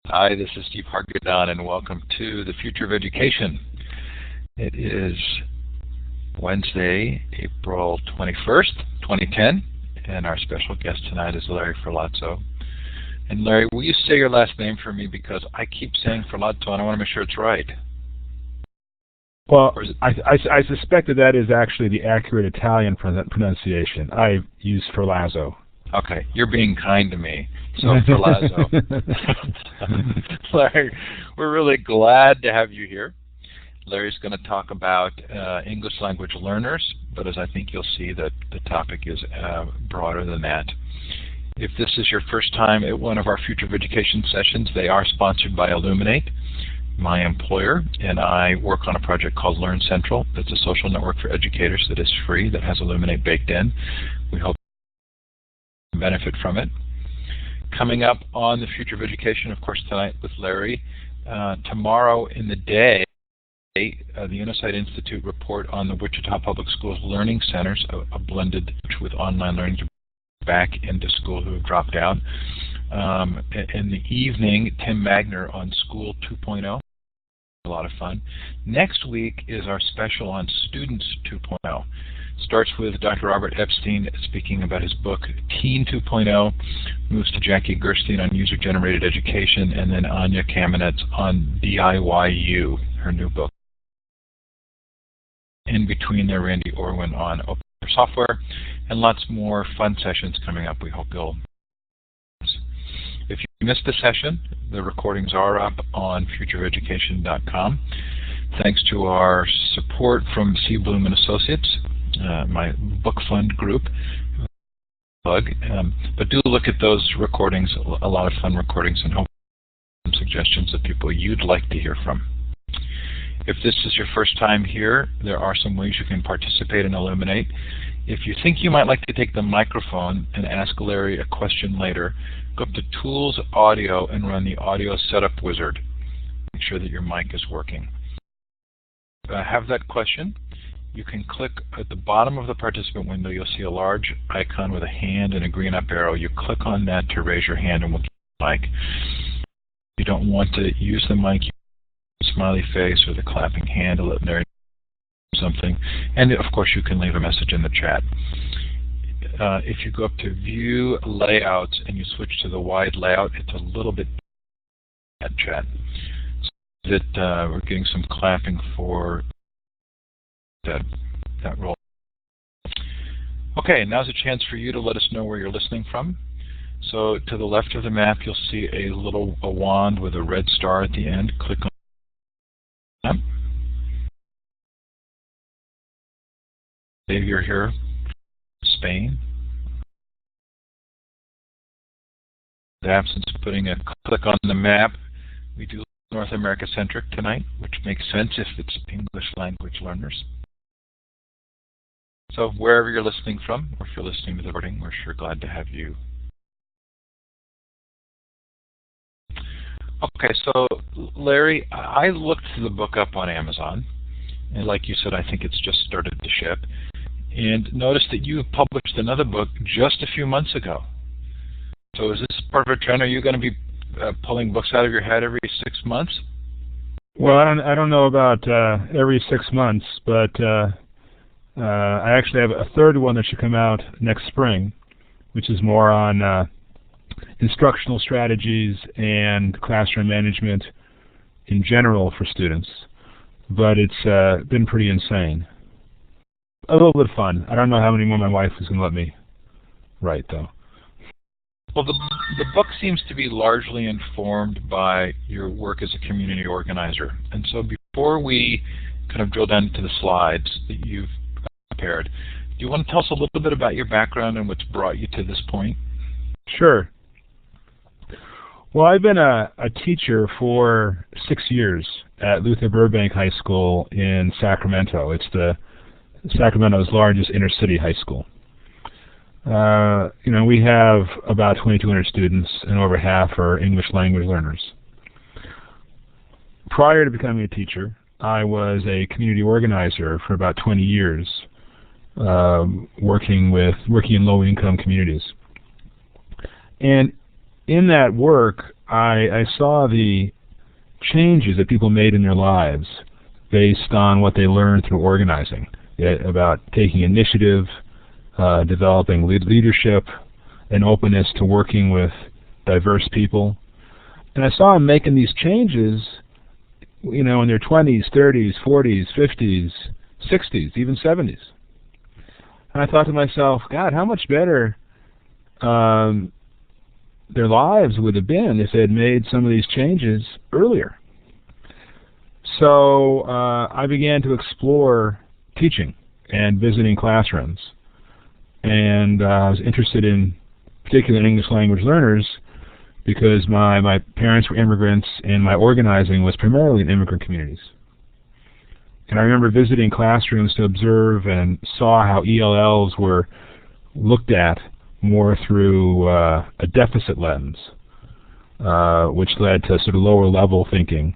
Hi, this is Steve Hargadon, and welcome to the Future of Education. It is Wednesday, April 21st, 2010, and our special guest tonight is Larry Ferlazzo. And Larry, will you say your last name for me, because I keep saying Ferlazzo and I want to make sure it's right. Well, I suspect that is actually the accurate Italian pronunciation. I use Ferlazzo. Okay, you're being kind to me. So Ferlazzo. Larry, we're really glad to have you here. Larry's going to talk about English language learners, but as I think you'll see, that the topic is broader than that. If this is your first time at one of our Future of Education sessions, they are sponsored by Illuminate, my employer, and I work on a project called Learn Central. That's a social network for educators that is free, that has Illuminate baked in. We hope you benefit from it. Coming up on the Future of Education, of course, tonight with Larry. Tomorrow in the day, the Unisight Institute report on the Wichita Public Schools Learning Centers, a blended with online learning to back into school who have dropped out. In the evening, Tim Magner on School 2.0. A lot of fun. Next week is our special on Students 2.0. Starts with Dr. Robert Epstein speaking about his book Teen 2.0, moves to Jackie Gerstein on user-generated education, and then Anya Kamenetz on DIYU, her new book. In between there, Randy Orwin on open software, and lots more fun sessions coming up. We hope you'll. If you missed the session, the recordings are up on futureeducation.com. Thanks to our support from C. Bloom and Associates, my book fund group. But do look at those recordings, a lot of fun recordings, and hope some suggestions of people you'd like to hear from. If this is your first time here, there are some ways you can participate and Illuminate. If you think you might like to take the microphone and ask Larry a question later, go up to Tools, Audio, and run the Audio Setup Wizard. Make sure that your mic is working. Have that question. You can click at the bottom of the participant window. You'll see a large icon with a hand and a green up arrow. You click on that to raise your hand, and we'll give you the mic. If you don't want to use the mic, you can use the smiley face or the clapping hand to let Larry something, and of course you can leave a message in the chat. If you go up to View Layouts and you switch to the wide layout, it's a little bit that chat. So that we're getting some clapping for that role. Okay, now's a chance for you to let us know where you're listening from. So to the left of the map, you'll see a wand with a red star at the end. Click on that. You're here, Spain. The absence of putting a click on the map, we do North America centric tonight, which makes sense if it's English language learners. So wherever you're listening from, or if you're listening to the recording, we're sure glad to have you. Okay, so Larry, I looked the book up on Amazon, and like you said, I think it's just started to ship, and noticed that you have published another book just a few months ago. So is this part of a trend? Are you going to be pulling books out of your head every 6 months? Well, I don't know about every 6 months, but I actually have a third one that should come out next spring, which is more on instructional strategies and classroom management in general for students. But it's been pretty insane. A little bit fun. I don't know how many more my wife is going to let me write, though. Well, the book seems to be largely informed by your work as a community organizer. And so before we kind of drill down into the slides that you've prepared, do you want to tell us a little bit about your background and what's brought you to this point? Sure. Well, I've been a teacher for 6 years at Luther Burbank High School in Sacramento. It's Sacramento's largest inner city high school. We have about 2,200 students, and over half are English language learners. Prior to becoming a teacher, I was a community organizer for about 20 years, working in low-income communities. And in that work, I saw the changes that people made in their lives based on what they learned through organizing, about taking initiative, developing leadership, and openness to working with diverse people. And I saw them making these changes, in their 20s, 30s, 40s, 50s, 60s, even 70s. And I thought to myself, God, how much better their lives would have been if they had made some of these changes earlier. So I began to explore teaching and visiting classrooms. And I was interested in particularly English language learners because my parents were immigrants and my organizing was primarily in immigrant communities. And I remember visiting classrooms to observe and saw how ELLs were looked at more through a deficit lens, which led to sort of lower level thinking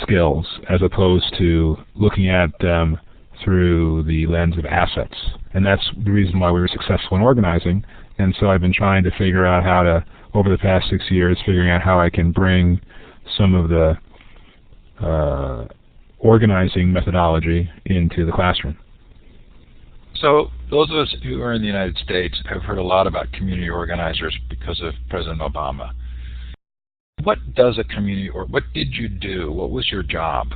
skills as opposed to looking at them through the lens of assets. And that's the reason why we were successful in organizing. And so I've been trying to figure out how to, over the past 6 years, figuring out how I can bring some of the organizing methodology into the classroom. So those of us who are in the United States have heard a lot about community organizers because of President Obama. What does a community, or what did you do? What was your job?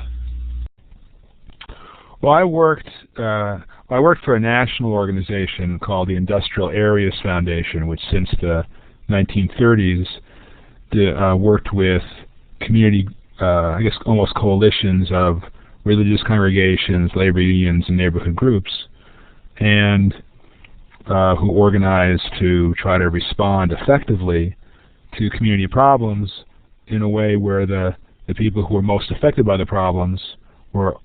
Well, I worked for a national organization called the Industrial Areas Foundation, which since the 1930s worked with community, I guess almost coalitions of religious congregations, labor unions, and neighborhood groups, and who organized to try to respond effectively to community problems in a way where the people who were most affected by the problems were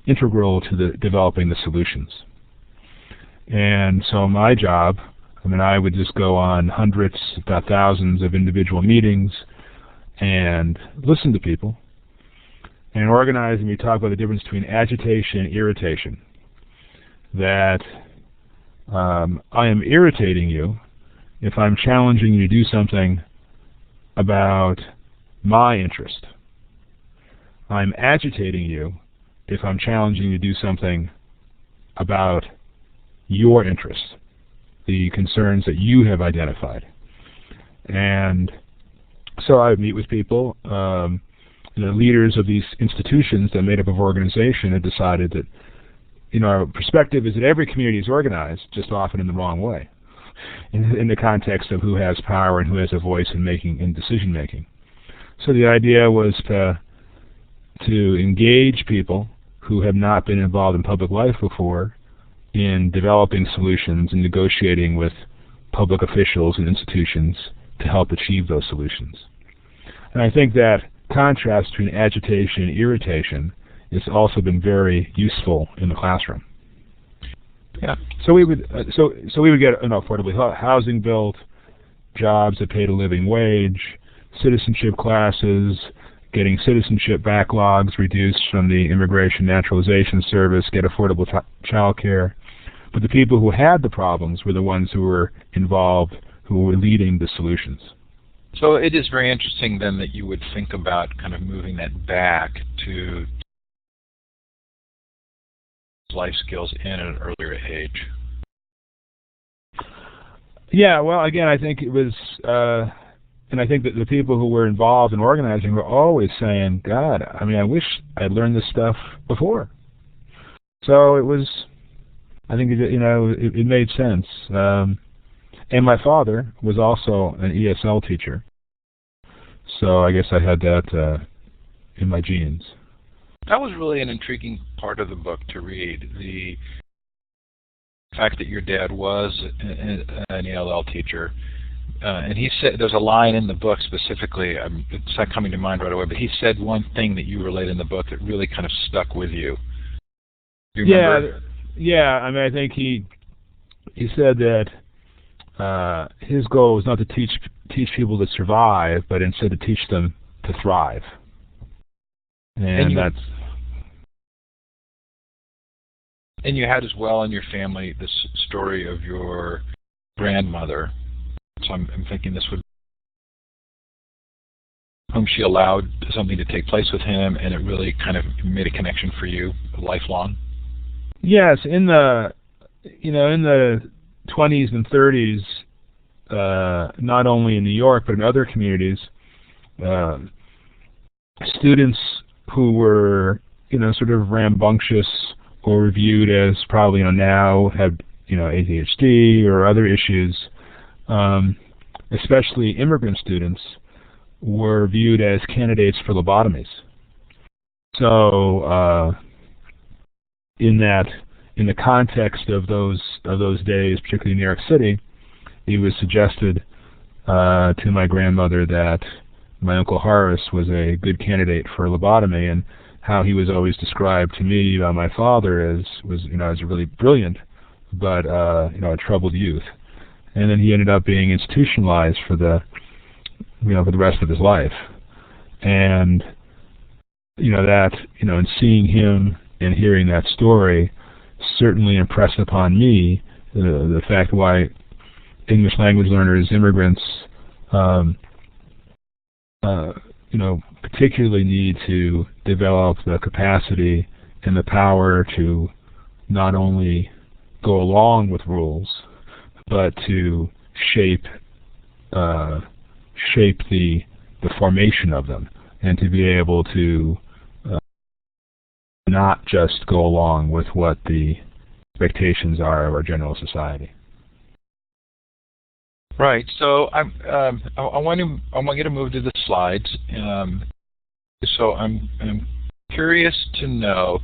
integral to developing the solutions. And so my job, I would just go on hundreds, if not thousands of individual meetings and listen to people and organize, and we talk about the difference between agitation and irritation. That I am irritating you if I'm challenging you to do something about my interest. I'm agitating you if I'm challenging you to do something about your interest, the concerns that you have identified. And so I would meet with people. The leaders of these institutions that made up an organization had decided that our perspective is that every community is organized, just often in the wrong way, in the context of who has power and who has a voice in decision making. So the idea was to engage people who have not been involved in public life before in developing solutions and negotiating with public officials and institutions to help achieve those solutions. And I think that contrast between agitation and irritation has also been very useful in the classroom. Yeah. So we would get affordable housing built, jobs that paid a living wage, citizenship classes, getting citizenship backlogs reduced from the Immigration Naturalization Service, get affordable child care. But the people who had the problems were the ones who were involved, who were leading the solutions. So it is very interesting then that you would think about kind of moving that back to life skills in an earlier age. Yeah, well, again, I think it was, and I think that the people who were involved in organizing were always saying, God, I wish I'd learned this stuff before. So it was, I think, it made sense. And my father was also an ESL teacher. So I guess I had that in my genes. That was really an intriguing part of the book to read. The fact that your dad was an ELL teacher. And he said, there's a line in the book specifically, it's not coming to mind right away, but he said one thing that you relate in the book that really kind of stuck with you. Do you remember? Yeah. I think he said that his goal was not to teach people to survive, but instead to teach them to thrive. And you had as well in your family this story of your grandmother. So I'm thinking this would whom she allowed something to take place with him, and it really kind of made a connection for you lifelong. Yes, in the 20s and 30s, not only in New York but in other communities, students who were sort of rambunctious or viewed as probably now have ADHD or other issues, especially immigrant students, were viewed as candidates for lobotomies. So in the context of those days, particularly in New York City, it was suggested to my grandmother that my Uncle Horace was a good candidate for lobotomy, and how he was always described to me by my father as a really brilliant but a troubled youth. And then he ended up being institutionalized for the rest of his life. And and seeing him and hearing that story certainly impressed upon me the fact why English language learners, immigrants, particularly need to develop the capacity and the power to not only go along with rules, but to shape the formation of them, and to be able to not just go along with what the expectations are of our general society. Right. So I want you to move to the slides. So I'm curious to know,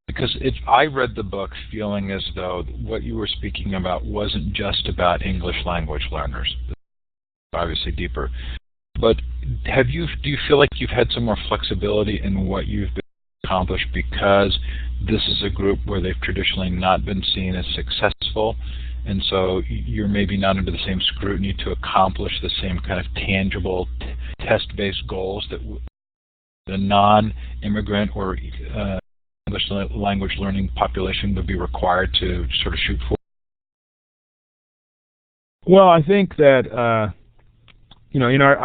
because I read the book feeling as though what you were speaking about wasn't just about English language learners, obviously deeper. But do you feel like you've had some more flexibility in what you've been accomplished because this is a group where they've traditionally not been seen as successful, and so you're maybe not under the same scrutiny to accomplish the same kind of tangible test-based goals that the non-immigrant or English language learning population would be required to sort of shoot for? Well, I think that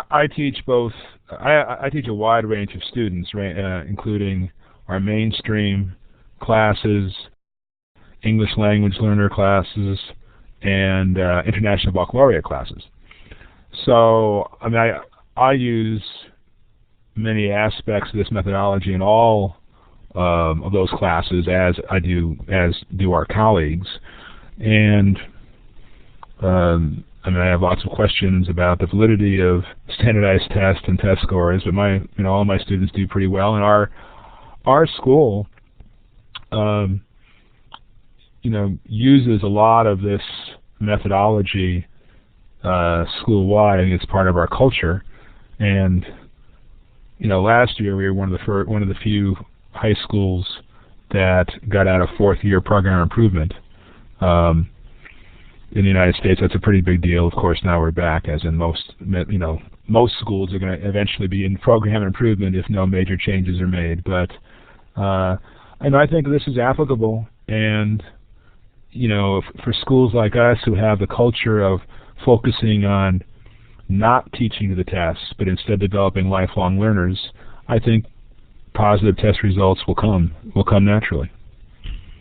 I teach both. I teach a wide range of students, right, including our mainstream classes, English language learner classes, and international baccalaureate classes. So I use many aspects of this methodology in all of those classes, as do our colleagues, and I have lots of questions about the validity of standardized tests and test scores, but all my students do pretty well. And our school, uses a lot of this methodology school-wide. I think it's part of our culture. And last year we were one of the few high schools that got out a fourth-year program improvement. In the United States, that's a pretty big deal. Of course, now we're back, as in most schools are going to eventually be in program improvement if no major changes are made. But I think this is applicable, and for schools like us who have the culture of focusing on not teaching to the tests, but instead developing lifelong learners, I think positive test results will come naturally.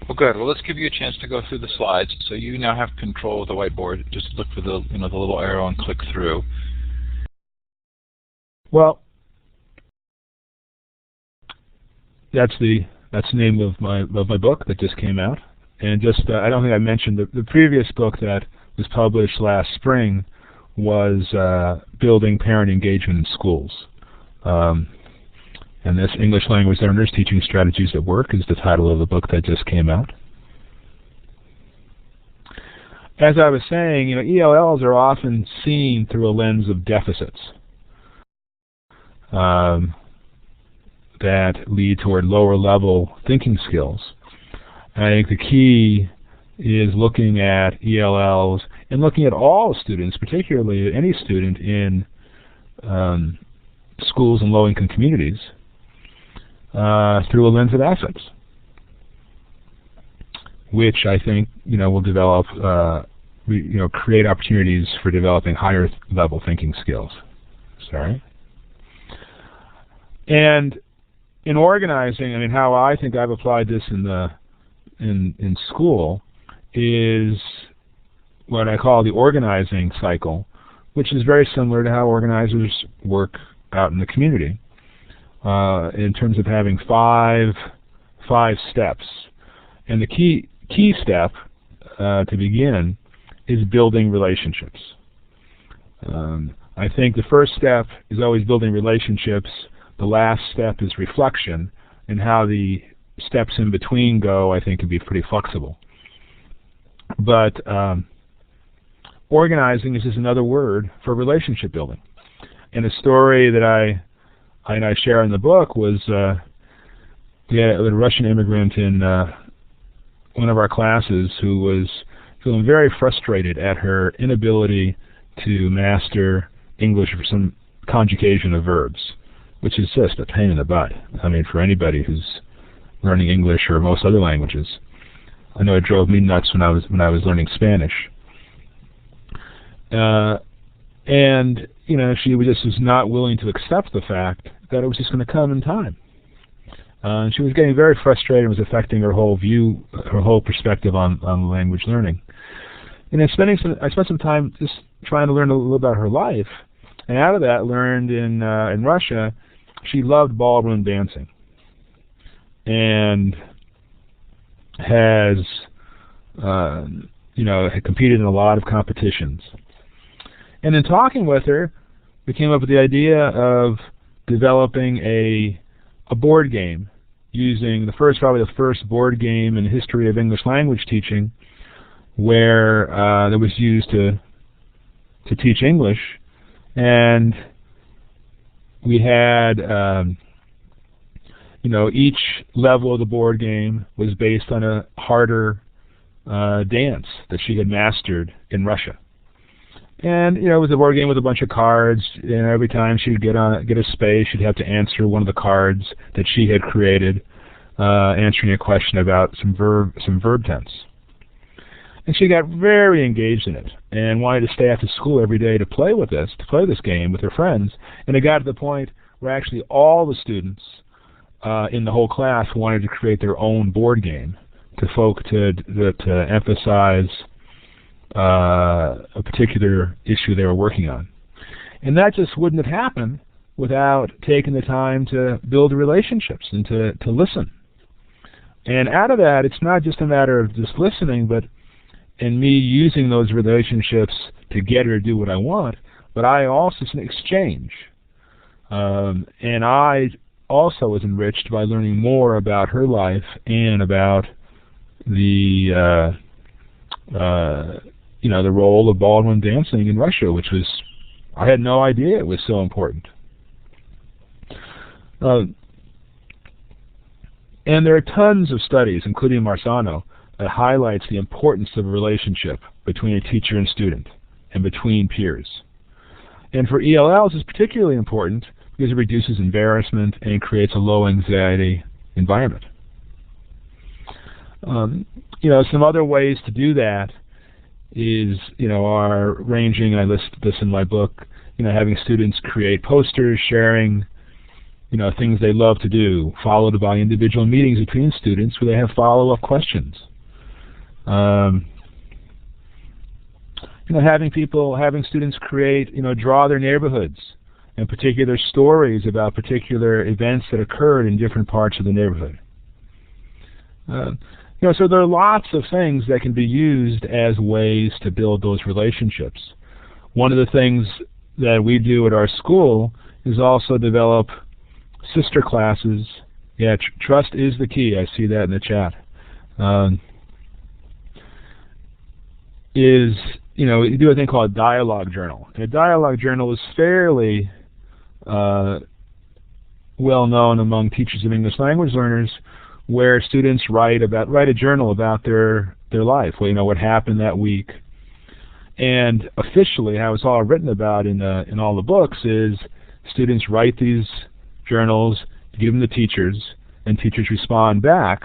Well, good. Well, let's give you a chance to go through the slides. So you now have control of the whiteboard. Just look for the the little arrow and click through. Well, that's the name of my book that just came out. And just I don't think I mentioned the previous book that was published last spring was Building Parent Engagement in Schools. And this English Language Learners Teaching Strategies at Work is the title of the book that just came out. As I was saying, ELLs are often seen through a lens of deficits that lead toward lower level thinking skills. And I think the key is looking at ELLs and looking at all students, particularly any student in schools in low-income communities, through a lens of assets, which I think will develop create opportunities for developing higher level thinking skills. Sorry. And in organizing, I mean, how I think I've applied this in school is what I call the organizing cycle, which is very similar to how organizers work out in the community, in terms of having five steps. And the key step to begin is building relationships. I think the first step is always building relationships. The last step is reflection, and how the steps in between go, I think, can be pretty flexible. But organizing is just another word for relationship building. And a story that I share in the book was we had a Russian immigrant in one of our classes who was feeling very frustrated at her inability to master English for some conjugation of verbs, which is just a pain in the butt. I mean, for anybody who's learning English or most other languages. I know it drove me nuts when I was learning Spanish. And she was not willing to accept the fact that it was just going to come in time. And she was getting very frustrated. It was affecting her whole view, her whole perspective on language learning. And I spent some time just trying to learn a little about her life. And out of that, learned in Russia, she loved ballroom dancing, and had competed in a lot of competitions. And in talking with her, we came up with the idea of developing a board game, using probably the first board game in the history of English language teaching, where that was used to teach English. And we had, each level of the board game was based on a harder dance that she had mastered in Russia. And it was a board game with a bunch of cards, and every time she'd get a space, she'd have to answer one of the cards that she had created, answering a question about some verb tense. And she got very engaged in it and wanted to stay after school every day to play this game with her friends. And it got to the point where actually all the students in the whole class wanted to create their own board game to emphasize a particular issue they were working on. And that just wouldn't have happened without taking the time to build relationships and to listen. And out of that, it's not just a matter of just listening, but in me using those relationships to get her to do what I want, but it's an exchange. And I also was enriched by learning more about her life and about the role of ballroom dancing in Russia, which I had no idea it was so important. And there are tons of studies, including Marzano, that highlights the importance of a relationship between a teacher and student and between peers. And for ELLs, it's particularly important because it reduces embarrassment and creates a low anxiety environment. Some other ways to do that is, are ranging, and I list this in my book, having students create posters, sharing, things they love to do, followed by individual meetings between students where they have follow-up questions. Having students create, draw their neighborhoods and particular stories about particular events that occurred in different parts of the neighborhood. So there are lots of things that can be used as ways to build those relationships. One of the things that we do at our school is also develop sister classes. Yeah, trust is the key. I see that in the chat. We do a thing called a dialogue journal. And a dialogue journal is fairly well known among teachers of English language learners, where students write a journal about their life, what happened that week. And officially, how it's all written about in all the books is students write these journals, give them to teachers, and teachers respond back,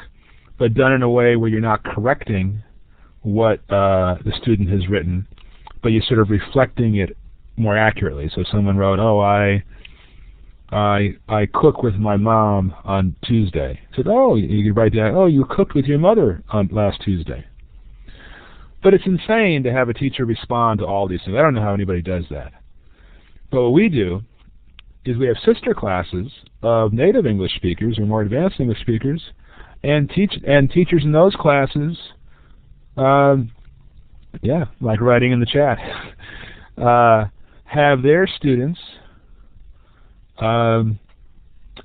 but done in a way where you're not correcting what the student has written, but you're sort of reflecting it more accurately. So someone wrote, "Oh, I cook with my mom on Tuesday." Said, "Oh," you could write down, "Oh, you cooked with your mother on last Tuesday." But it's insane to have a teacher respond to all these things. I don't know how anybody does that. But what we do is we have sister classes of native English speakers or more advanced English speakers, and teachers in those classes, like writing in the chat, have their students.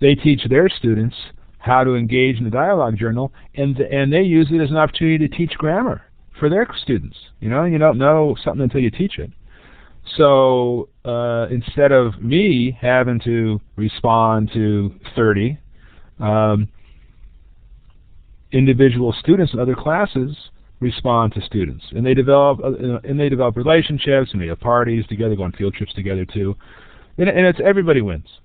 They teach their students how to engage in the dialogue journal, and they use it as an opportunity to teach grammar for their students. You don't know something until you teach it. So instead of me having to respond to 30 individual students in other classes, respond to students, and they develop relationships, and they have parties together, go on field trips together too, and it's everybody wins.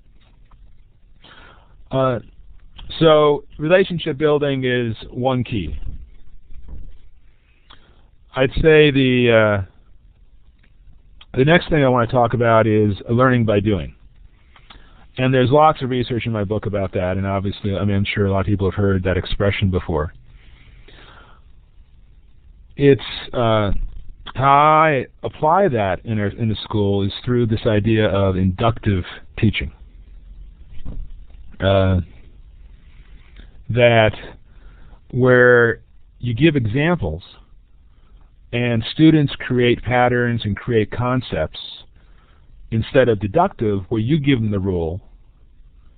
So relationship building is one key. I'd say the next thing I want to talk about is learning by doing. And there's lots of research in my book about that, and obviously, I'm sure a lot of people have heard that expression before. It's how I apply that in the school is through this idea of inductive teaching. That where you give examples and students create patterns and create concepts instead of deductive, where you give them the rule,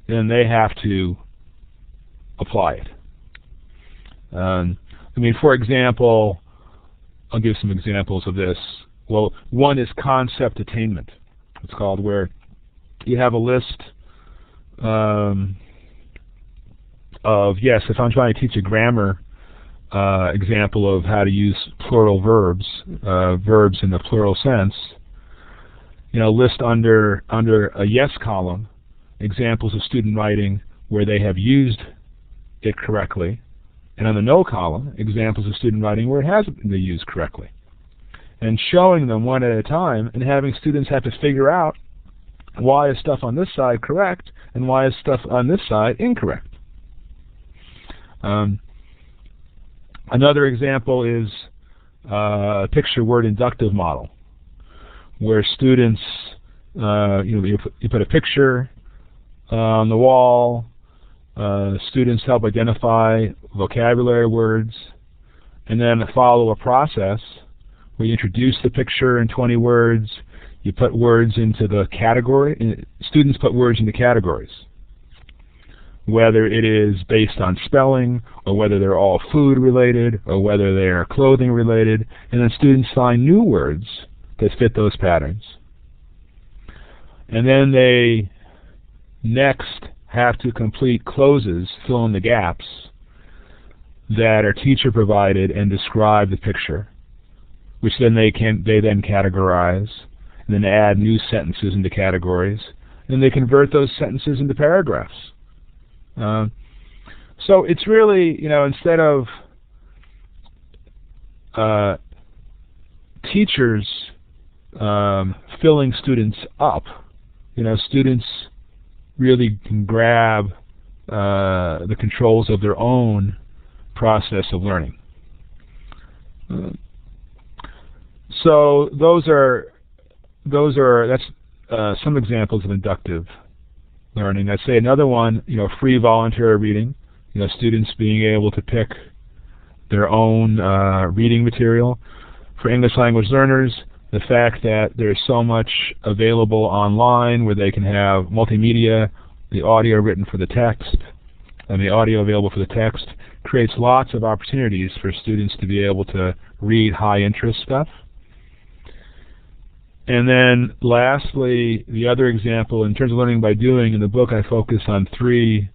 then they have to apply it. For example, I'll give some examples of this. Well, one is concept attainment. It's called, where you have a list of, if I'm trying to teach a grammar example of how to use plural verbs, verbs in the plural sense, list under a yes column examples of student writing where they have used it correctly, and on the no column examples of student writing where it hasn't been used correctly, and showing them one at a time, and having students have to figure out why is stuff on this side correct and why is stuff on this side incorrect. Another example is a picture word inductive model, where students, you put a picture on the wall, students help identify vocabulary words, and then follow a process where you introduce the picture in 20 words, you put words into the category, students put words into categories, whether it is based on spelling, or whether they're all food related, or whether they're clothing related, and then students find new words that fit those patterns. And then they next have to complete closes, fill in the gaps that are teacher provided and describe the picture, which then they then categorize, and then add new sentences into categories, and they convert those sentences into paragraphs. So it's really, instead of teachers filling students up, students really can grab the controls of their own process of learning. So that's some examples of inductive learning. I'd say another one, free voluntary reading. Students being able to pick their own reading material. For English language learners, the fact that there's so much available online where they can have multimedia, the audio written for the text, and the audio available for the text, creates lots of opportunities for students to be able to read high interest stuff. And then lastly, the other example, in terms of learning by doing, in the book I focus on 3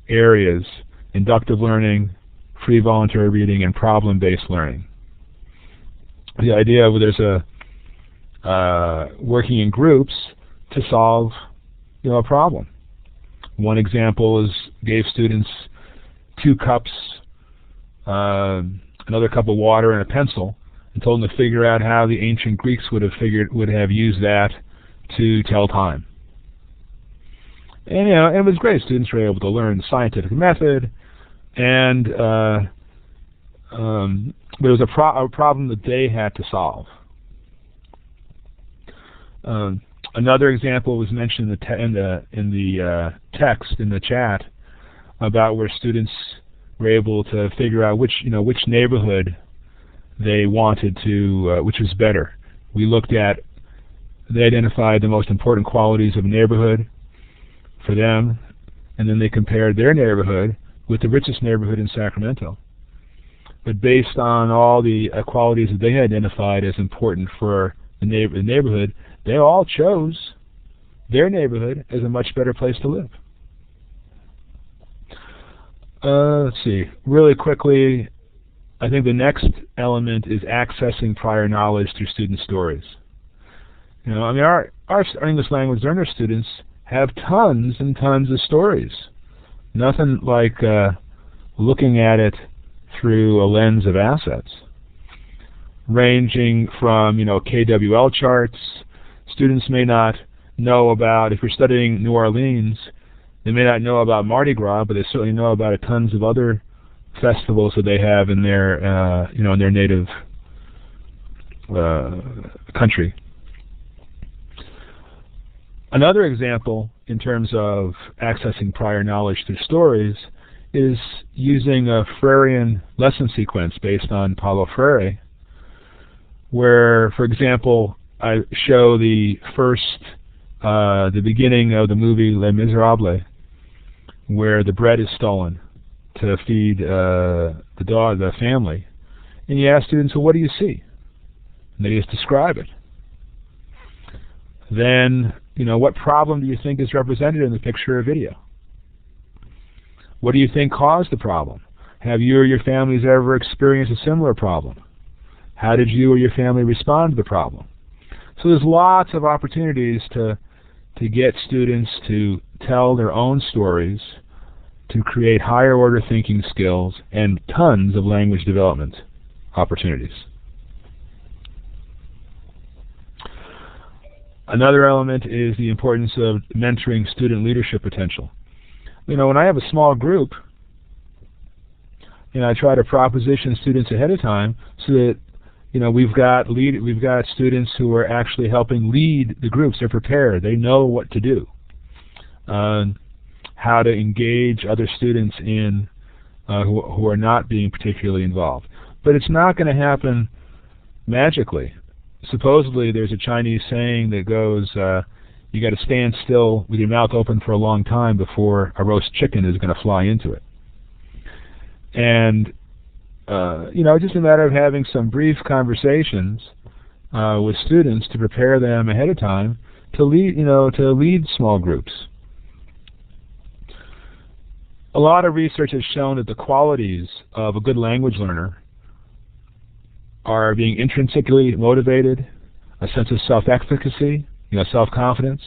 areas: inductive learning, free voluntary reading, and problem-based learning. The idea of there's working in groups to solve a problem. One example is gave students 2 cups, another cup of water and a pencil, and told them to figure out how the ancient Greeks would have used that to tell time. And it was great. Students were able to learn the scientific method, and but it was a problem that they had to solve. Another example was mentioned in the text in the chat about where students were able to figure out which neighborhood they wanted to, which was better. They identified the most important qualities of a neighborhood for them, and then they compared their neighborhood with the richest neighborhood in Sacramento. But based on all the qualities that they identified as important for the neighborhood, they all chose their neighborhood as a much better place to live. Let's see. Really quickly, I think the next element is accessing prior knowledge through student stories. Our English language learner students have tons and tons of stories. Nothing like looking at it through a lens of assets, ranging from KWL charts. Students may not know about, if you're studying New Orleans, they may not know about Mardi Gras, but they certainly know about tons of other festivals that they have in their in their native country. Another example in terms of accessing prior knowledge through stories is using a Freirean lesson sequence based on Paulo Freire, where, for example, I show the beginning of the movie Les Miserables, where the bread is stolen to feed the family, and you ask students, well, what do you see? And they just describe it. Then, what problem do you think is represented in the picture or video? What do you think caused the problem? Have you or your families ever experienced a similar problem? How did you or your family respond to the problem? So there's lots of opportunities to get students to tell their own stories, to create higher order thinking skills, and tons of language development opportunities. Another element is the importance of mentoring student leadership potential. When I have a small group, I try to proposition students ahead of time so that we've got students who are actually helping lead the groups. They're prepared. They know what to do, how to engage other students in who are not being particularly involved. But it's not going to happen magically. Supposedly, there's a Chinese saying that goes, you got to stand still with your mouth open for a long time before a roast chicken is going to fly into it. And it's just a matter of having some brief conversations with students to prepare them ahead of time to lead small groups. A lot of research has shown that the qualities of a good language learner are being intrinsically motivated, a sense of self-efficacy, self-confidence,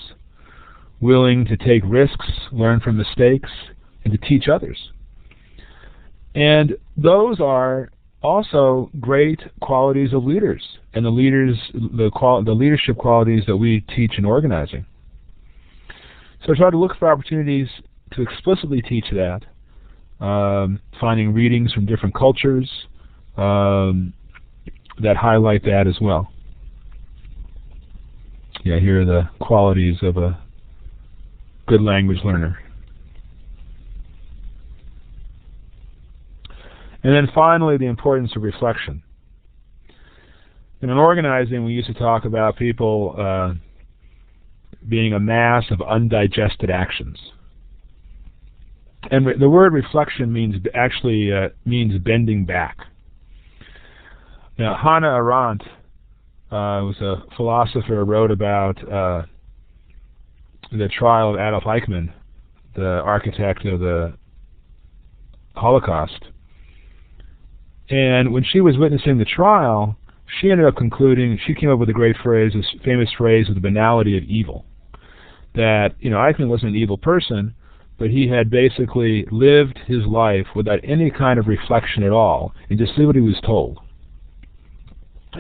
willing to take risks, learn from mistakes, and to teach others. And those are also great qualities of leaders, and the leadership qualities that we teach in organizing. So I try to look for opportunities to explicitly teach that, finding readings from different cultures that highlight that as well. Yeah, here are the qualities of a good language learner. And then finally, the importance of reflection. In organizing, we used to talk about people being a mass of undigested actions. And the word reflection means bending back. Now, Hannah Arendt was a philosopher who wrote about the trial of Adolf Eichmann, the architect of the Holocaust. And when she was witnessing the trial, she ended up concluding, she came up with a great phrase, this famous phrase of the banality of evil. That, Eichmann wasn't an evil person, but he had basically lived his life without any kind of reflection at all, and just did what he was told.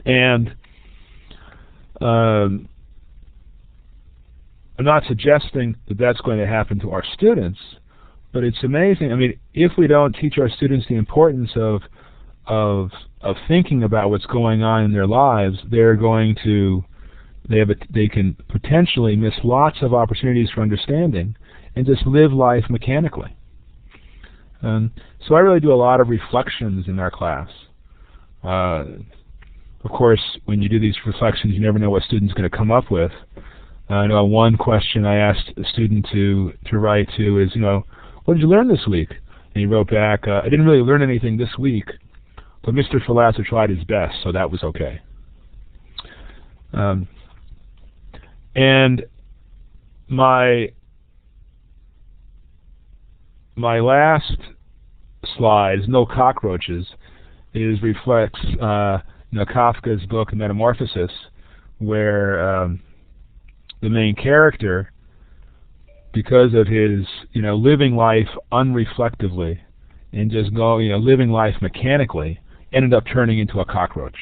And I'm not suggesting that that's going to happen to our students, but it's amazing. I mean, if we don't teach our students the importance of thinking about what's going on in their lives, they can potentially miss lots of opportunities for understanding and just live life mechanically. So I really do a lot of reflections in our class. Of course, when you do these reflections, you never know what student's going to come up with. I know one question I asked a student to write to is, what did you learn this week? And he wrote back, I didn't really learn anything this week, but Mr. Ferlazzo tried his best, so that was okay. And my last slide, no cockroaches, reflects Kafka's book Metamorphosis, where the main character, because of his living life unreflectively and just living life mechanically, ended up turning into a cockroach.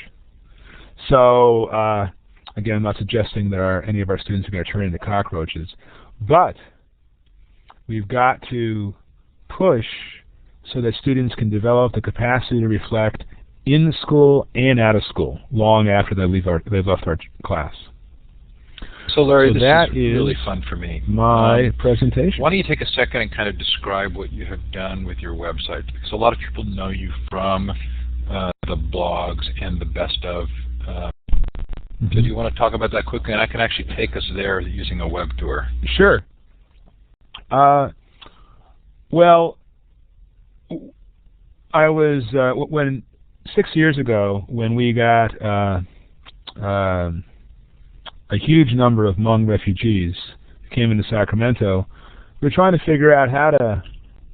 So again, I'm not suggesting that any of our students are going to turn into cockroaches, but we've got to push so that students can develop the capacity to reflect in school and out of school, long after they've left our class. So Larry, this that is really fun for me. My presentation. Why don't you take a second and kind of describe what you have done with your website? Because a lot of people know you from the blogs and the best of. So do you want to talk about that quickly? And I can actually take us there using a web tour. Sure. Well, I was when 6 years ago, when we got a huge number of Hmong refugees who came into Sacramento, we were trying to figure out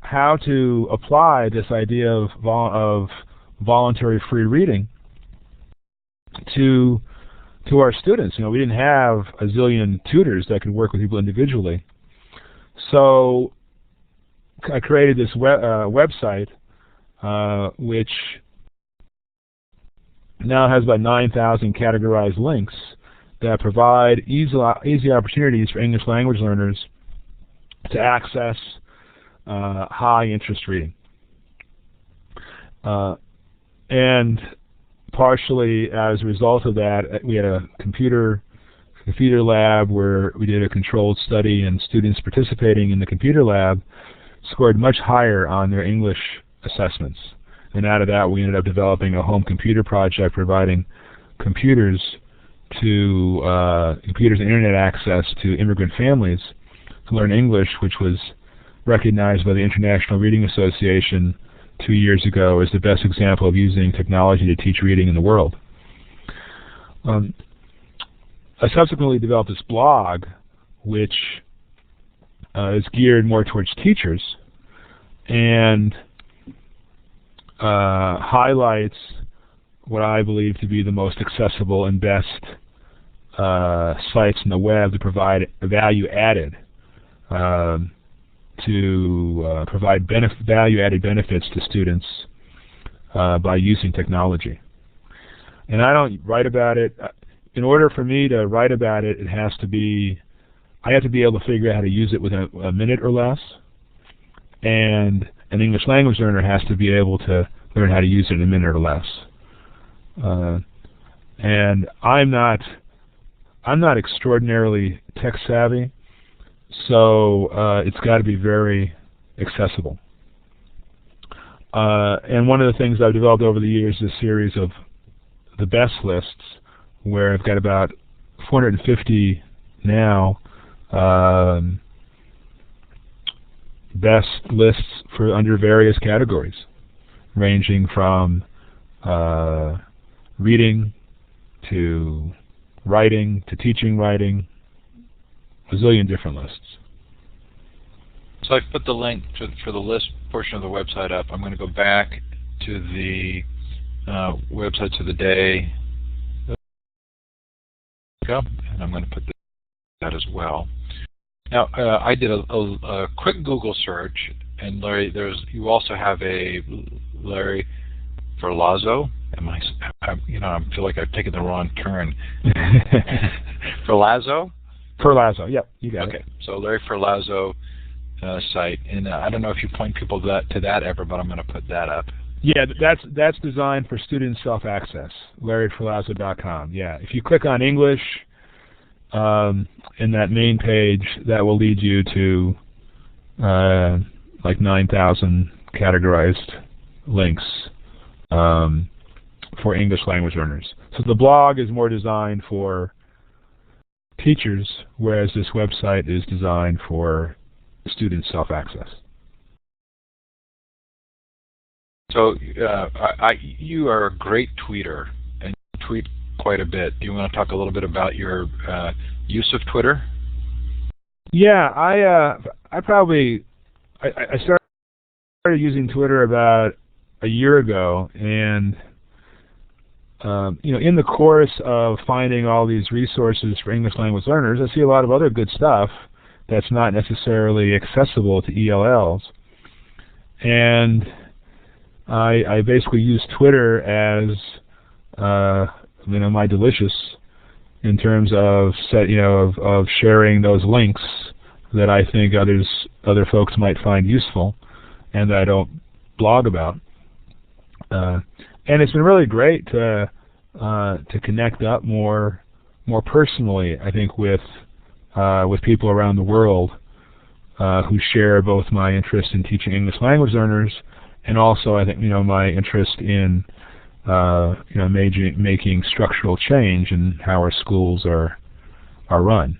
how to apply this idea of voluntary free reading to our students. We didn't have a zillion tutors that could work with people individually. So I created this website, which now has about 9,000 categorized links that provide easy opportunities for English language learners to access high-interest reading. And partially as a result of that, we had a computer lab where we did a controlled study, and students participating in the computer lab scored much higher on their English assessments. And out of that, we ended up developing a home computer project providing computers and internet access to immigrant families to learn English, which was recognized by the International Reading Association 2 years ago as the best example of using technology to teach reading in the world. I subsequently developed this blog, which is geared more towards teachers and highlights what I believe to be the most accessible and best sites on the web to provide value added, provide value-added benefits to students by using technology. And I don't write about it. In order for me to write about it, I have to be able to figure out how to use it within a minute or less, and an English language learner has to be able to learn how to use it in a minute or less. And I'm not extraordinarily tech savvy, so it's got to be very accessible. And one of the things I've developed over the years is a series of the best lists, where I've got about 450 now best lists for under various categories, ranging from reading to writing to teaching writing, a zillion different lists. So I've put the link for the list portion of the website up. I'm going to go back to the websites of the day, and I'm going to put that as well. Now, I did a quick Google search, and Larry, you also have a Larry Ferlazzo. I feel like I've taken the wrong turn. Ferlazzo? Ferlazzo, yep, you got it. Okay, so Larry Ferlazzo site, and I don't know if you point people to that ever, but I'm going to put that up. Yeah, that's designed for student self-access, LarryFerlazzo.com. Yeah, if you click on English in that main page, that will lead you to like 9,000 categorized links for English language learners. So the blog is more designed for teachers, whereas this website is designed for student self-access. So you are a great tweeter, and you tweet quite a bit. Do you want to talk a little bit about your use of Twitter? Yeah, I started using Twitter about a year ago, and in the course of finding all these resources for English language learners, I see a lot of other good stuff that's not necessarily accessible to ELLs, and I basically use Twitter as my delicious in terms of of sharing those links that I think other folks might find useful and that I don't blog about. And it's been really great to connect up more personally, I think, with people around the world who share both my interest in teaching English language learners and also, I think, my interest in making structural change in how our schools are run.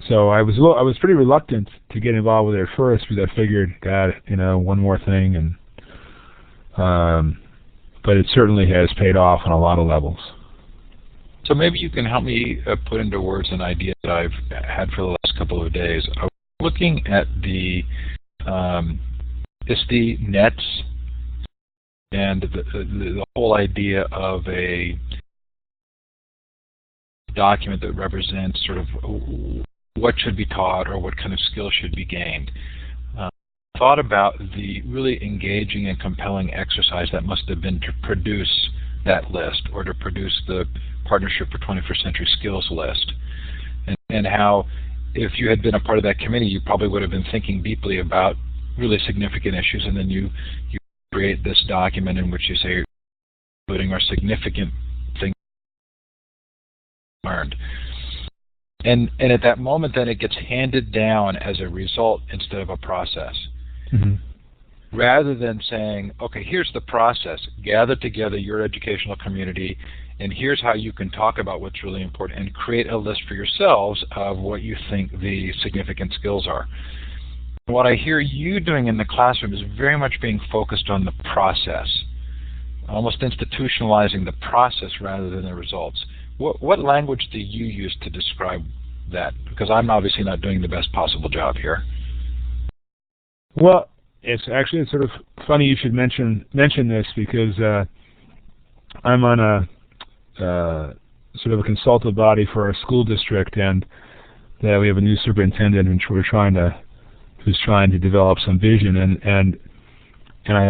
So I was pretty reluctant to get involved with it at first because I figured, God, one more thing, and but it certainly has paid off on a lot of levels. So maybe you can help me put into words an idea that I've had for the last couple of days. I was looking at the ISTE nets and the whole idea of a document that represents sort of what should be taught or what kind of skills should be gained. Thought about the really engaging and compelling exercise that must have been to produce that list, or to produce the Partnership for 21st Century Skills list, and how if you had been a part of that committee, you probably would have been thinking deeply about really significant issues, and then you create this document in which you say, including our significant things learned. And at that moment, then it gets handed down as a result instead of a process. Mm-hmm. Rather than saying, okay, here's the process, gather together your educational community, and here's how you can talk about what's really important, and create a list for yourselves of what you think the significant skills are. What I hear you doing in the classroom is very much being focused on the process, almost institutionalizing the process rather than the results. What language do you use to describe that? Because I'm obviously not doing the best possible job here. Well, it's actually sort of funny you should mention this, because I'm on a sort of a consultative body for our school district, and we have a new superintendent, and who's trying to develop some vision, and I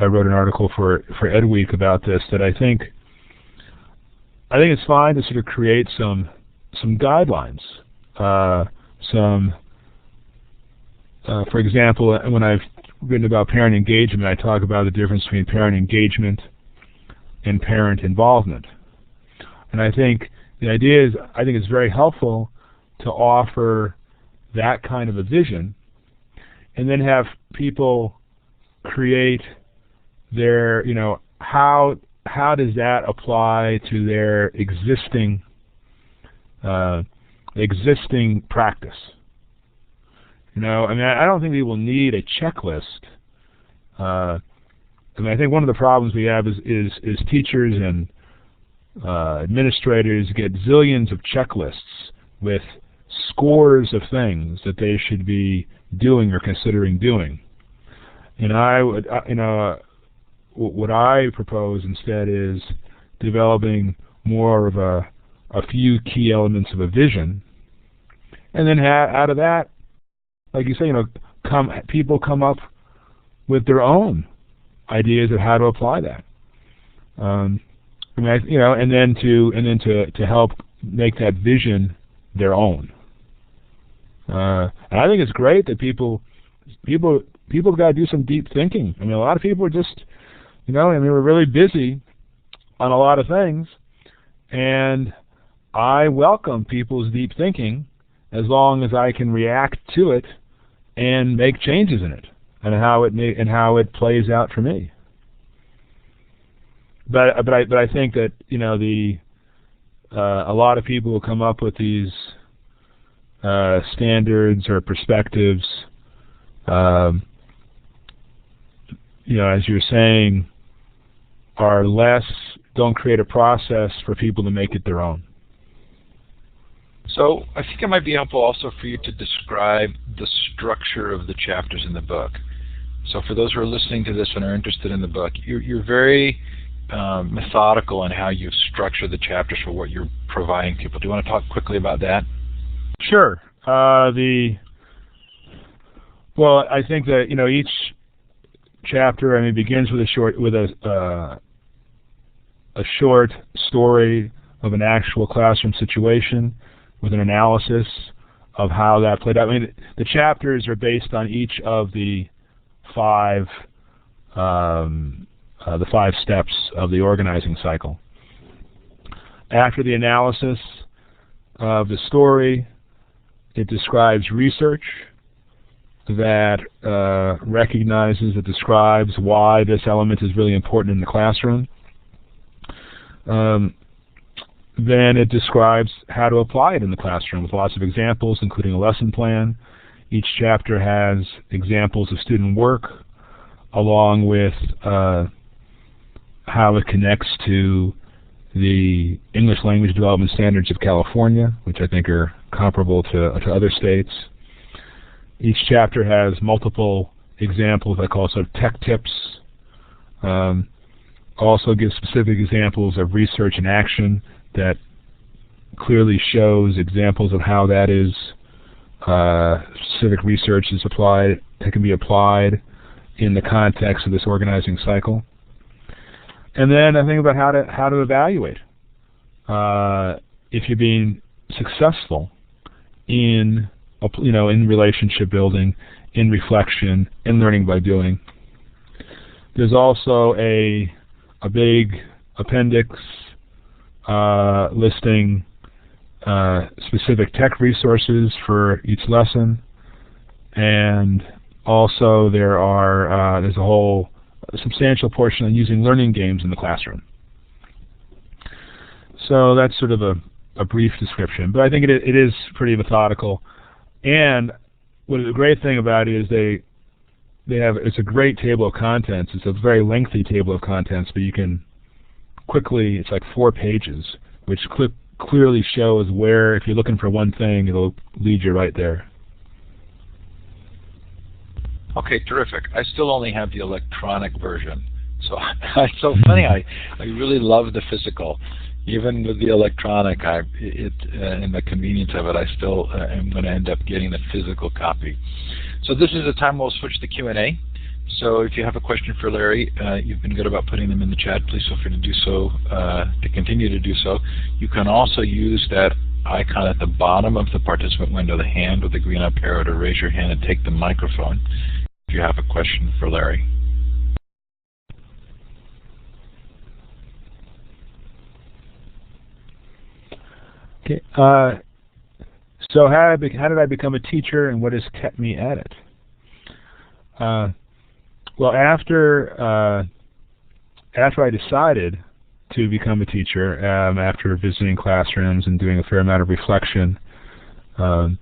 wrote an article for Ed Week about this, that I think it's fine to sort of create some guidelines, for example, when I've written about parent engagement, I talk about the difference between parent engagement and parent involvement. And I think the idea is, I think it's very helpful to offer that kind of a vision, and then have people create their, how does that apply to their existing practice? I don't think we will need a checklist. I think one of the problems we have is teachers and administrators get zillions of checklists with scores of things that they should be doing or considering doing. And what I propose instead is developing more of a few key elements of a vision, And then out of that, like you say, people come up with their own ideas of how to apply that. And then to help make that vision their own. And I think it's great that people got to do some deep thinking. I mean, a lot of people are just, we're really busy on a lot of things, and I welcome people's deep thinking as long as I can react to it and make changes in it and how it plays out for me. But I think that a lot of people will come up with these standards or perspectives. As you're saying, don't create a process for people to make it their own. So I think it might be helpful also for you to describe the structure of the chapters in the book. So for those who are listening to this and are interested in the book, you're very methodical in how you structure the chapters for what you're providing people. Do you want to talk quickly about that? Sure. I think that each chapter begins with a short story of an actual classroom situation with an analysis of how that played out. I mean, the chapters are based on each of the five steps of the organizing cycle. After the analysis of the story, it describes research that describes why this element is really important in the classroom. Then it describes how to apply it in the classroom with lots of examples, including a lesson plan. Each chapter has examples of student work, along with how it connects to the English Language Development Standards of California, which I think are comparable to other states. Each chapter has multiple examples I call sort of tech tips. Also gives specific examples of research and action that clearly shows examples of how that is specific research is applied, that can be applied in the context of this organizing cycle. And then I think about how to evaluate if you're being successful in relationship building, in reflection, in learning by doing. There's also a big appendix listing specific tech resources for each lesson, and also there's a substantial portion on using learning games in the classroom. So that's sort of a brief description, but I think it is pretty methodical. And what the great thing about it is it's a great table of contents. It's a very lengthy table of contents, but you can quickly, it's like 4 pages, which clearly shows where, if you're looking for one thing, it'll lead you right there. Okay, terrific. I still only have the electronic version. So it's so funny. I really love the physical. Even with the electronic, and the convenience of it, I still am going to end up getting the physical copy. So this is the time we'll switch to Q&A. So if you have a question for Larry, you've been good about putting them in the chat. Please feel free to do so, to continue to do so. You can also use that icon at the bottom of the participant window, the hand with the green up arrow, to raise your hand and take the microphone if you have a question for Larry. Okay. So how did I become a teacher, and what has kept me at it? Well, after I decided to become a teacher, after visiting classrooms and doing a fair amount of reflection, I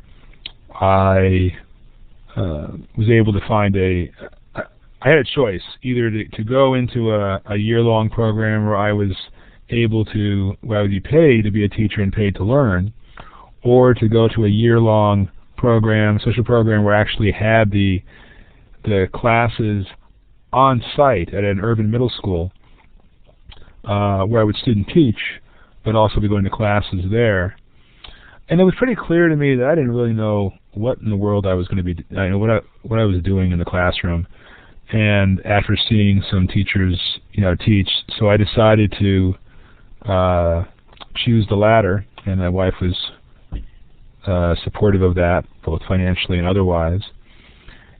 was able to find I had a choice, either to go into a year-long program where I would be paid to be a teacher and paid to learn, or to go to a year-long program, social program, where I actually had the classes on site at an urban middle school, where I would student teach, but also be going to classes there. And it was pretty clear to me that I didn't really know what in the world I was going to be, what I was doing in the classroom. And after seeing some teachers, teach, so I decided to choose the latter, and my wife was supportive of that, both financially and otherwise.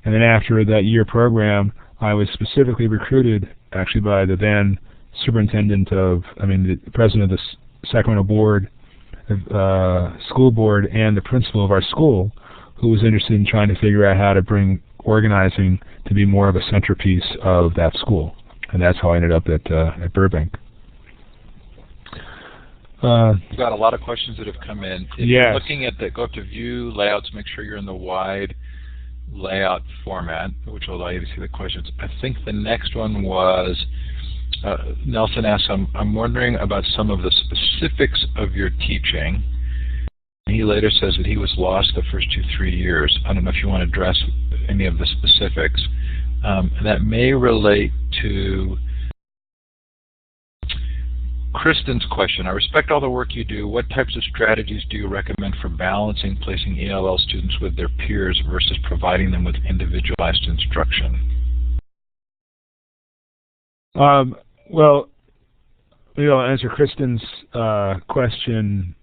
And then after that year program, I was specifically recruited, actually, by the then the president of the Sacramento board, school board, and the principal of our school, who was interested in trying to figure out how to bring organizing to be more of a centerpiece of that school. And that's how I ended up at Burbank. We've got a lot of questions that have come in. If yes. you're looking at go up to View Layouts, make sure you're in the wide layout format, which will allow you to see the questions. I think the next one was, Nelson asked, I'm wondering about some of the specifics of your teaching. He later says that he was lost the first 2-3 years. I don't know if you want to address any of the specifics. That may relate to Kristen's question. I respect all the work you do. What types of strategies do you recommend for balancing placing ELL students with their peers versus providing them with individualized instruction? Well, I'll answer Kristen's question,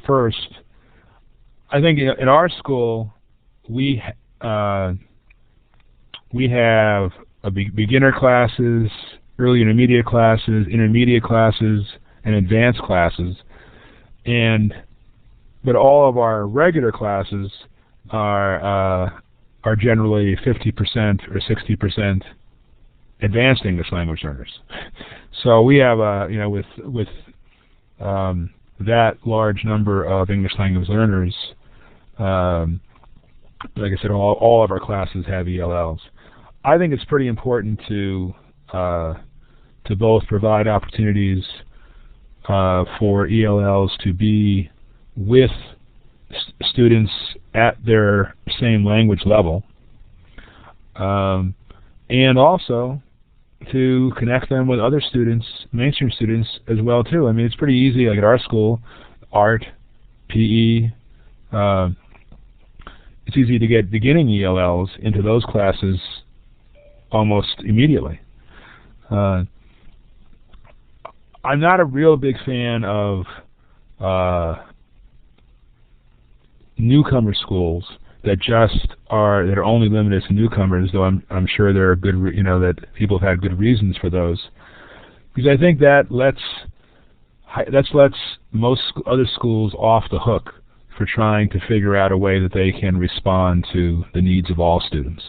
first. I think in our school we have beginner classes, early intermediate classes, and advanced classes, but all of our regular classes are generally 50% or 60% advanced English language learners. So we have with that large number of English language learners, like I said, all of our classes have ELLs. I think it's pretty important to both provide opportunities for ELLs to be with students at their same language level, and also to connect them with other students, mainstream students as well too. I mean, it's pretty easy, like at our school, art, PE, it's easy to get beginning ELLs into those classes almost immediately. I'm not a real big fan of newcomer schools that are only limited to newcomers, though I'm sure there are good, that people have had good reasons for those, because I think that lets most other schools off the hook for trying to figure out a way that they can respond to the needs of all students.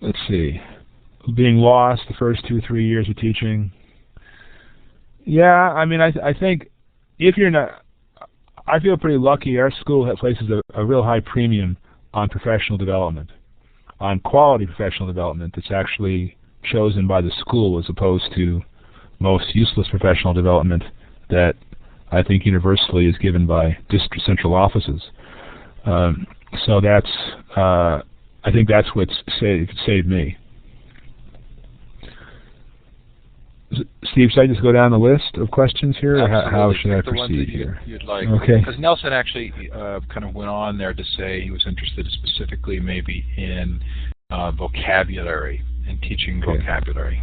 Let's see. Being lost the first 2-3 years of teaching. Yeah, I mean, I think if you're not, I feel pretty lucky. Our school places a real high premium on professional development, on quality professional development that's actually chosen by the school as opposed to most useless professional development that I think universally is given by district central offices. So that's, I think that's what's saved me. Steve, should I just go down the list of questions here, or how should I proceed here? You'd like. Okay. Because Nelson actually kind of went on there to say he was interested specifically maybe in vocabulary and teaching vocabulary.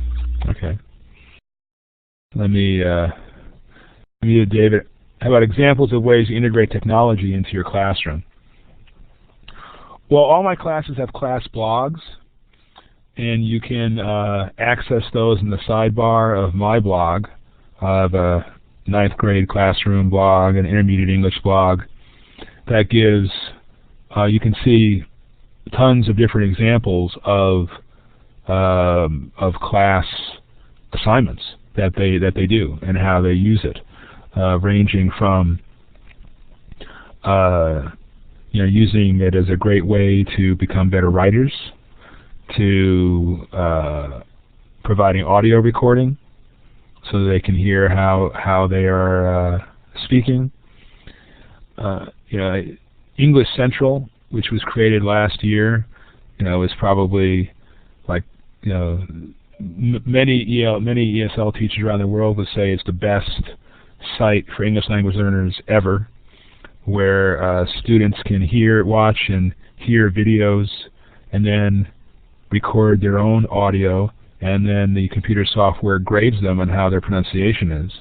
Okay. Let me David, how about examples of ways you integrate technology into your classroom? Well, all my classes have class blogs, and you can access those in the sidebar of my blog. I have a 9th grade classroom blog, an intermediate English blog that gives, you can see tons of different examples of class assignments that they do and how they use it, ranging from using it as a great way to become better writers, to providing audio recording so that they can hear how they are speaking. English Central, which was created last year, is probably like many ESL teachers around the world would say it's the best site for English language learners ever, where students can watch and hear videos, and then record their own audio, and then the computer software grades them on how their pronunciation is.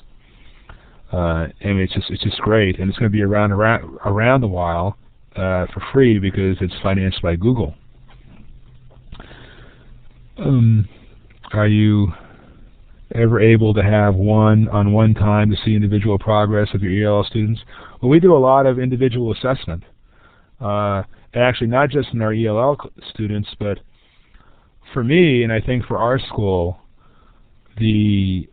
And it's just great, and it's going to be around a while for free because it's financed by Google. Are you ever able to have one-on-one time to see individual progress of your ELL students? Well, we do a lot of individual assessment. Actually, not just in our ELL students, but for me, and I think for our school, an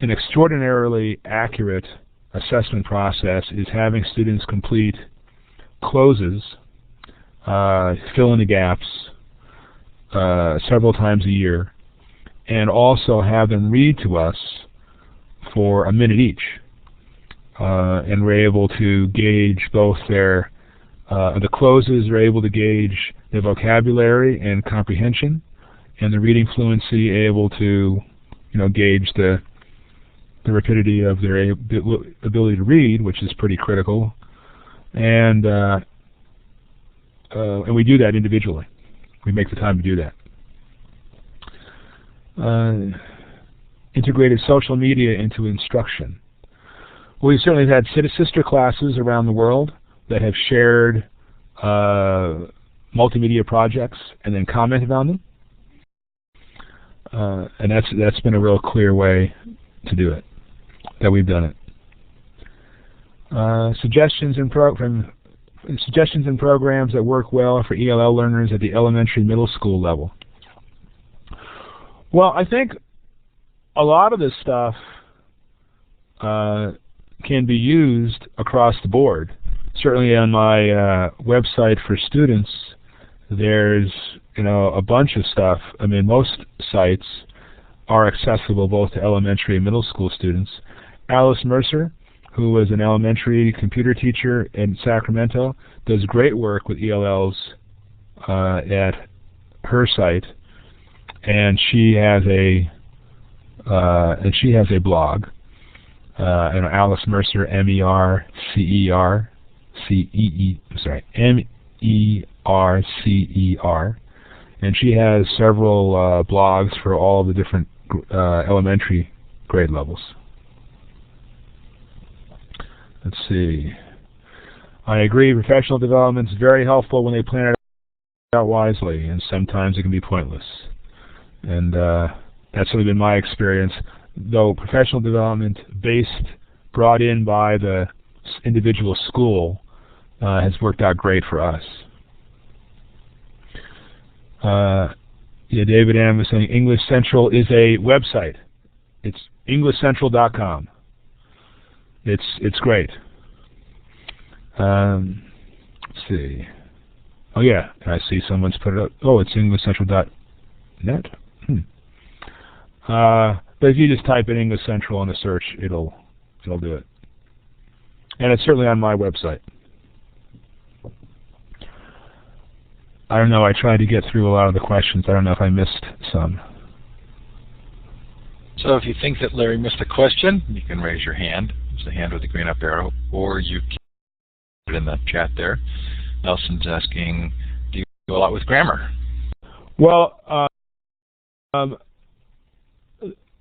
extraordinarily accurate assessment process is having students complete closes, fill in the gaps several times a year, and also have them read to us for a minute each. And we're able to gauge both the closes are able to gauge their vocabulary and comprehension, and the reading fluency able to, gauge the rapidity of their ability to read, which is pretty critical. And we do that individually. We make the time to do that. Integrated social media into instruction. We've certainly had sister classes around the world that have shared multimedia projects and then commented on them. And that's been a real clear way to do it, that we've done it. Suggestions and programs that work well for ELL learners at the elementary middle school level. Well, I think a lot of this stuff can be used across the board. Certainly on my website for students, there's a bunch of stuff. I mean, most sites are accessible both to elementary and middle school students. Alice Mercer, who was an elementary computer teacher in Sacramento, does great work with ELLs at her site, and she has a blog. Alice Mercer, MERCER, and she has several blogs for all the different elementary grade levels. Let's see. I agree, professional development is very helpful when they plan it out wisely, and sometimes it can be pointless. And that's really been my experience, though professional development brought in by the individual school has worked out great for us. David M. was saying English Central is a website. It's englishcentral.com. It's great. Let's see. Oh yeah, I see someone's put it up. Oh, it's englishcentral.net. But if you just type in English Central in the search, it'll do it. And it's certainly on my website. I don't know, I tried to get through a lot of the questions. I don't know if I missed some. So if you think that Larry missed a question, you can raise your hand. It's the hand with the green up arrow, or you can put it in the chat there. Nelson's asking, do you do a lot with grammar? Well,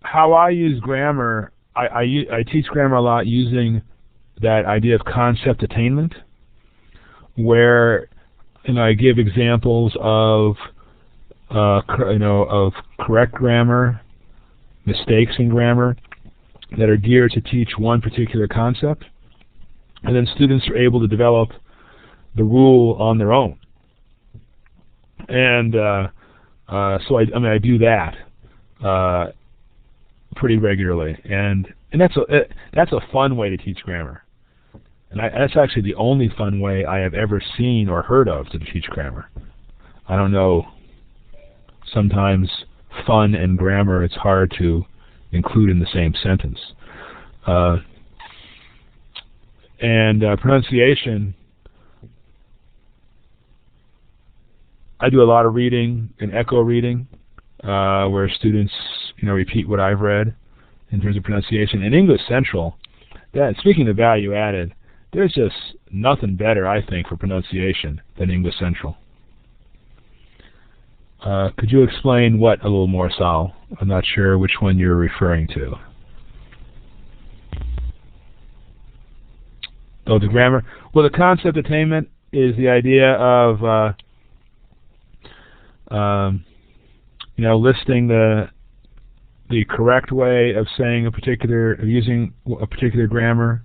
how I use grammar, I teach grammar a lot using that idea of concept attainment, where I give examples of of correct grammar, mistakes in grammar that are geared to teach one particular concept, and then students are able to develop the rule on their own. And so I do that pretty regularly, and that's a fun way to teach grammar. And that's actually the only fun way I have ever seen or heard of to teach grammar. I don't know, sometimes fun and grammar, it's hard to include in the same sentence. Pronunciation, I do a lot of reading and echo reading, where students repeat what I've read, in terms of pronunciation. And English Central, that, speaking of value added, there's just nothing better, I think, for pronunciation than English Central. Could you explain what a little more, Sal? I'm not sure which one you're referring to. Oh, the grammar. Well, the concept attainment is the idea of listing the correct way of saying of using a particular grammar,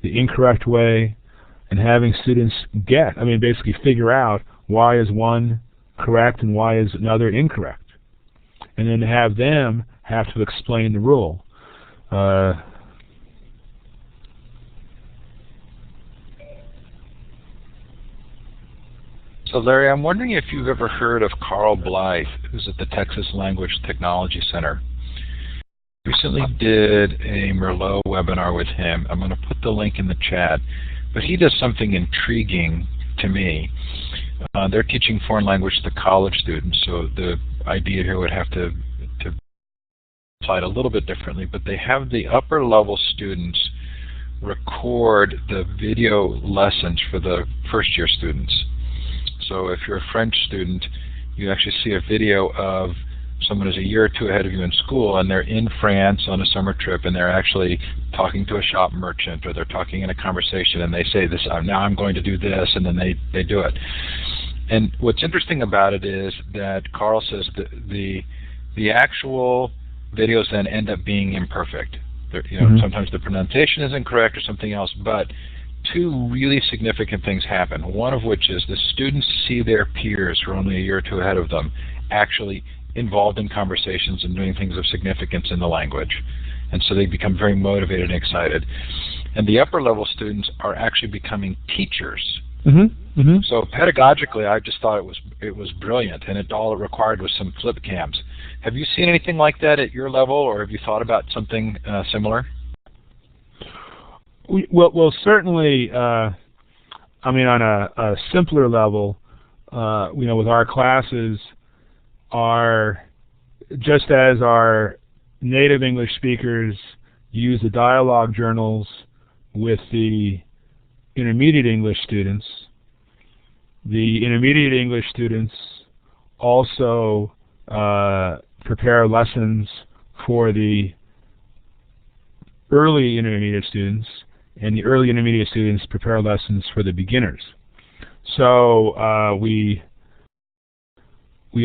the incorrect way, and having students basically figure out why is one correct and why is another incorrect, and then have them have to explain the rule. So Larry, I'm wondering if you've ever heard of Carl Blythe, who's at the Texas Language Technology Center. Recently did a Merlot webinar with him. I'm going to put the link in the chat. But he does something intriguing to me. They're teaching foreign language to college students, so the idea here would have to apply it a little bit differently, but they have the upper level students record the video lessons for the first year students. So if you're a French student, you actually see a video of someone who's a year or two ahead of you in school, and they're in France on a summer trip, and they're actually talking to a shop merchant, or they're talking in a conversation, and they say this, now I'm going to do this, and then they do it. And what's interesting about it is that Carl says that the actual videos then end up being imperfect. Sometimes the pronunciation is incorrect or something else, but two really significant things happen. One of which is the students see their peers who are only a year or two ahead of them actually involved in conversations and doing things of significance in the language. And so they become very motivated and excited. And the upper level students are actually becoming teachers. So pedagogically, I just thought it was brilliant, and all it required was some flip cams. Have you seen anything like that at your level, or have you thought about something similar? Well, certainly, on a simpler level, with our classes, just as our native English speakers use the dialogue journals with the intermediate English students, the intermediate English students also prepare lessons for the early intermediate students, and the early intermediate students prepare lessons for the beginners. So we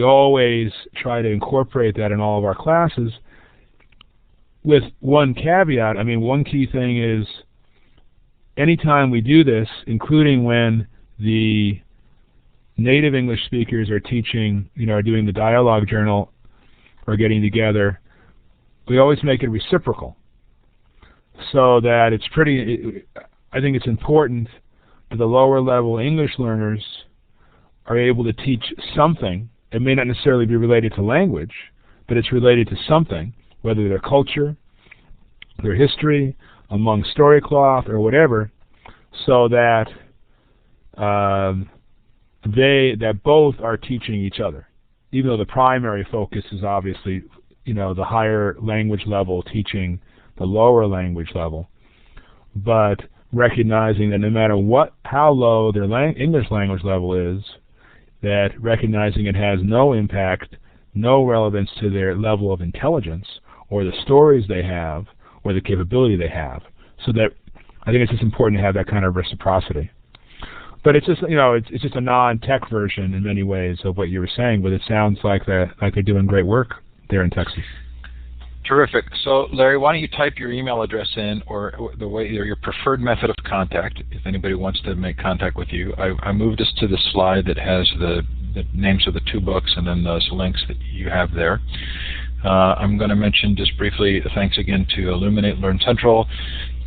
always try to incorporate that in all of our classes, with one caveat. One key thing is, anytime we do this, including when the native English speakers are teaching, are doing the dialogue journal or getting together, we always make it reciprocal. So that I think it's important that the lower level English learners are able to teach something. It may not necessarily be related to language, but it's related to something, whether their culture, their history, among story cloth or whatever, so that that both are teaching each other, even though the primary focus is obviously the higher language level teaching the lower language level, but recognizing that no matter how low their English language level is, that recognizing it has no impact, no relevance to their level of intelligence or the stories they have or the capability they have. So that I think it's just important to have that kind of reciprocity. But it's just it's just a non-tech version in many ways of what you were saying, but it sounds like they're doing great work there in Texas. Terrific. So, Larry, why don't you type your email address in, or your preferred method of contact, if anybody wants to make contact with you. I moved us to the slide that has the names of the two books and then those links that you have there. I'm going to mention just briefly thanks again to Illuminate Learn Central,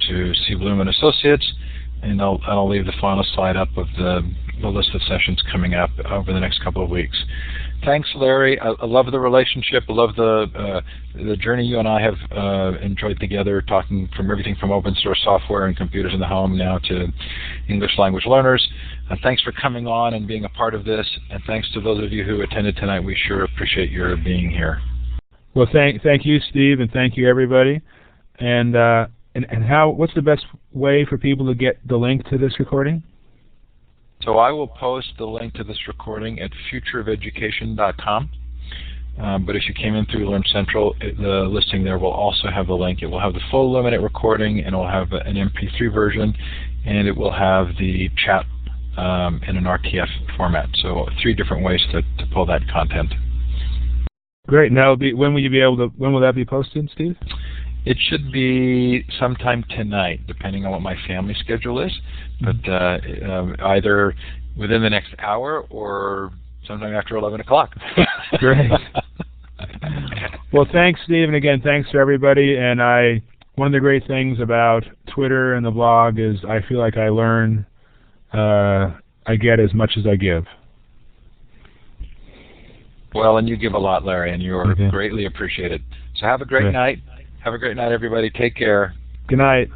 to C. Bloom and Associates, and I'll leave the final slide up of the list of sessions coming up over the next couple of weeks. Thanks, Larry. I love the relationship. I love the journey you and I have enjoyed together, talking from everything from open source software and computers in the home now to English language learners. Thanks for coming on and being a part of this, and thanks to those of you who attended tonight. We sure appreciate your being here. Well, thank you, Steve, and thank you, everybody. And what's the best way for people to get the link to this recording? So I will post the link to this recording at futureofeducation.com. But if you came in through Learn Central, the listing there will also have the link. It will have the full limited recording, and it will have an MP3 version, and it will have the chat in an RTF format. So 3 different ways to pull that content. Great. Now, when will that be posted, Steve? It should be sometime tonight, depending on what my family schedule is, but either within the next hour or sometime after 11 o'clock. Great. Well, thanks, Steve, and again, thanks to everybody. And one of the great things about Twitter and the blog is I feel like I learn, I get as much as I give. Well, and you give a lot, Larry, and you are greatly appreciated. So have a great night. Have a great night, everybody. Take care. Good night.